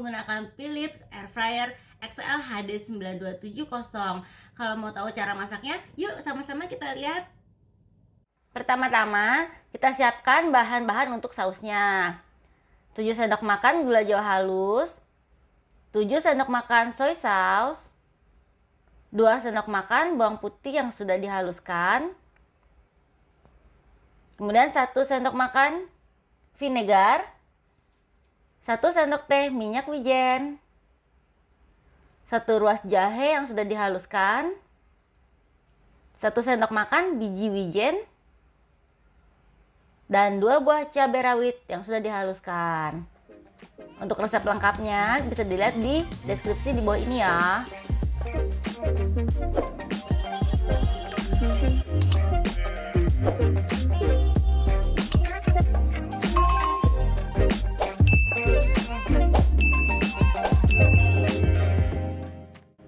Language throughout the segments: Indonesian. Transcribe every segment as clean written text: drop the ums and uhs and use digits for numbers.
menggunakan Philips Air Fryer XL HD 9270. Kalau mau tahu cara masaknya, yuk sama-sama kita lihat. Pertama-tama, kita siapkan bahan-bahan untuk sausnya. 7 sendok makan gula jawa halus, 7 sendok makan soy sauce, 2 sendok makan bawang putih yang sudah dihaluskan, kemudian 1 sendok makan vinegar, 1 sendok teh minyak wijen, 1 ruas jahe yang sudah dihaluskan, 1 sendok makan biji wijen, dan 2 buah cabai rawit yang sudah dihaluskan. Untuk resep lengkapnya bisa dilihat di deskripsi di bawah ini ya.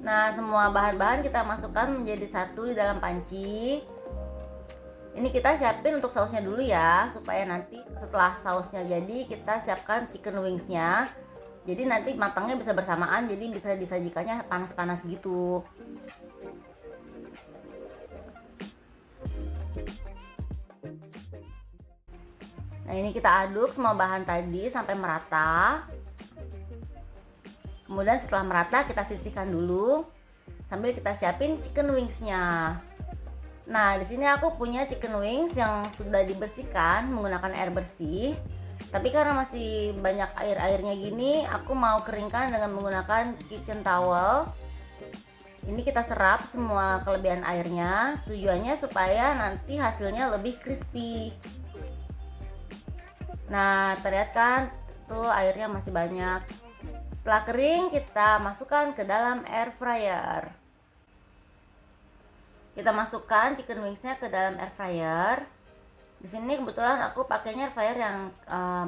Nah, semua bahan-bahan kita masukkan menjadi satu di dalam panci. Ini kita siapin untuk sausnya dulu ya, supaya nanti setelah sausnya jadi kita siapkan chicken wingsnya. Jadi nanti matangnya bisa bersamaan, jadi bisa disajikannya panas-panas gitu. Nah, ini kita aduk semua bahan tadi sampai merata. Kemudian setelah merata kita sisihkan dulu sambil kita siapin chicken wingsnya. Nah, di sini aku punya chicken wings yang sudah dibersihkan menggunakan air bersih. Tapi karena masih banyak air-airnya gini, aku mau keringkan dengan menggunakan kitchen towel. Ini kita serap semua kelebihan airnya, tujuannya supaya nanti hasilnya lebih crispy. Nah, terlihat kan tuh airnya masih banyak. Setelah kering, kita masukkan ke dalam air fryer. Kita masukkan chicken wingsnya ke dalam air fryer. Di sini kebetulan aku pakainya air fryer yang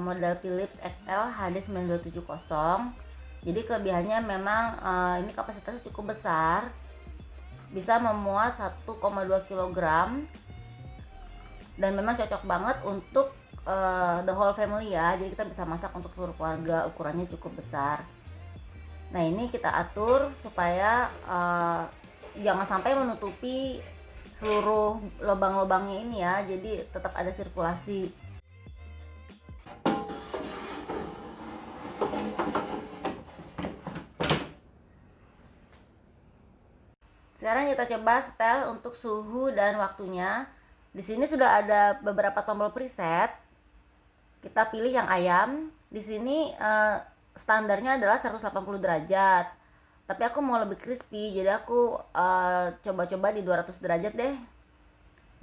model Philips XL HD 9270. Jadi kelebihannya memang ini kapasitasnya cukup besar. Bisa memuat 1,2 kg. Dan memang cocok banget untuk the whole family ya. Jadi kita bisa masak untuk seluruh keluarga, ukurannya cukup besar. Nah, ini kita atur supaya jangan sampai menutupi seluruh lubang-lubangnya ini ya, jadi tetap ada sirkulasi. Sekarang kita coba setel untuk suhu dan waktunya. Di sini sudah ada beberapa tombol preset. Kita pilih yang ayam. Di sini standarnya adalah 180 derajat. Tapi aku mau lebih crispy, jadi aku coba-coba di 200 derajat deh.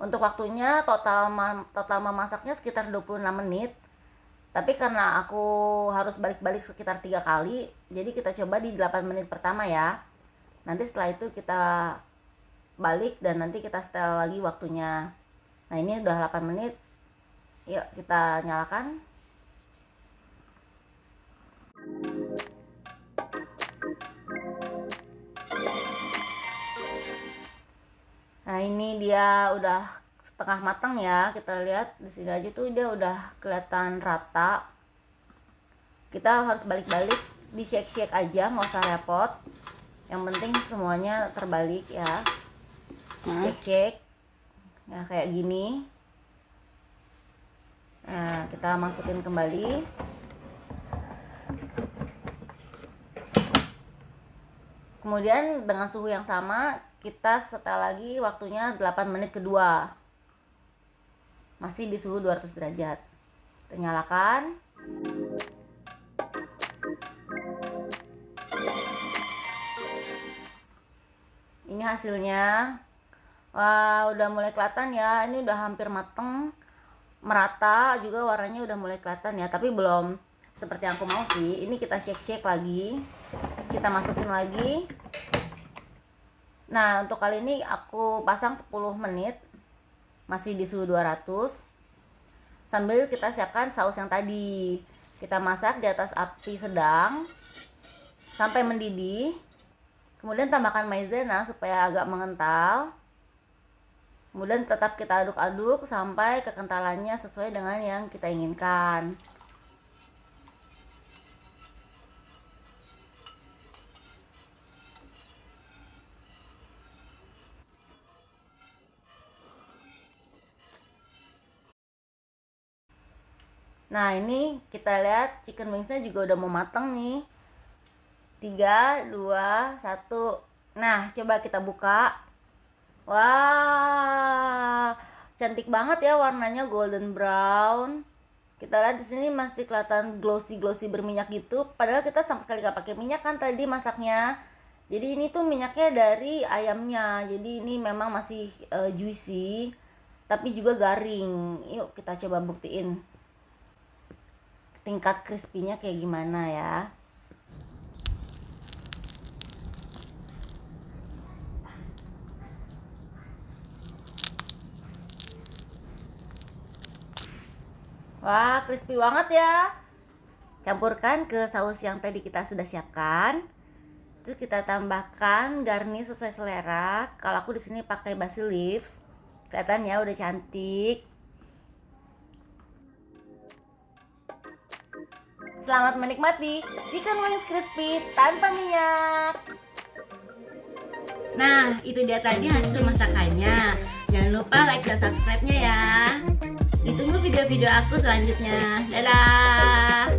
Untuk waktunya total memasaknya sekitar 26 menit. Tapi karena aku harus balik-balik sekitar 3 kali, jadi kita coba di 8 menit pertama ya. Nanti setelah itu kita balik dan nanti kita setel lagi waktunya. Nah, ini udah 8 menit. Yuk kita nyalakan. Nah, ini dia udah setengah matang ya. Kita lihat di sini aja tuh dia udah kelihatan rata. Kita harus balik-balik, di shake-shake aja, nggak usah repot. Yang penting semuanya terbalik ya. Shake-shake. Nah, kayak gini. Nah, kita masukin kembali. Kemudian dengan suhu yang sama kita setel lagi waktunya 8 menit kedua. Masih di suhu 200 derajat. Kita nyalakan. Ini hasilnya. Wah, udah mulai kelihatan ya. Ini udah hampir mateng, merata juga, warnanya udah mulai kelihatan ya. Tapi belum seperti yang aku mau sih. Ini kita shake-shake lagi. Kita masukin lagi. Nah, untuk kali ini aku pasang 10 menit. Masih di suhu 200. Sambil kita siapkan saus yang tadi. Kita masak di atas api sedang sampai mendidih. Kemudian tambahkan maizena supaya agak mengental. Kemudian tetap kita aduk-aduk sampai kekentalannya sesuai dengan yang kita inginkan. Nah, ini kita lihat chicken wingsnya juga udah mau mateng nih. 3, 2, 1. Nah, coba kita buka. Wah, cantik banget ya warnanya, golden brown. Kita lihat di sini masih kelihatan glossy berminyak gitu. Padahal kita sama sekali gak pakai minyak kan tadi masaknya. Jadi ini tuh minyaknya dari ayamnya. Jadi ini memang masih juicy, tapi juga garing. Yuk kita coba buktiin tingkat crispy-nya kayak gimana ya. Wah, crispy banget ya. Campurkan ke saus yang tadi kita sudah siapkan. Terus kita tambahkan garnish sesuai selera. Kalau aku di sini pakai basil leaves. Kelihatan ya udah cantik. Selamat menikmati chicken wings crispy tanpa minyak. Nah, itu dia tadi hasil masakannya. Jangan lupa like dan subscribe-nya ya. Ditunggu video-video aku selanjutnya. Dadah.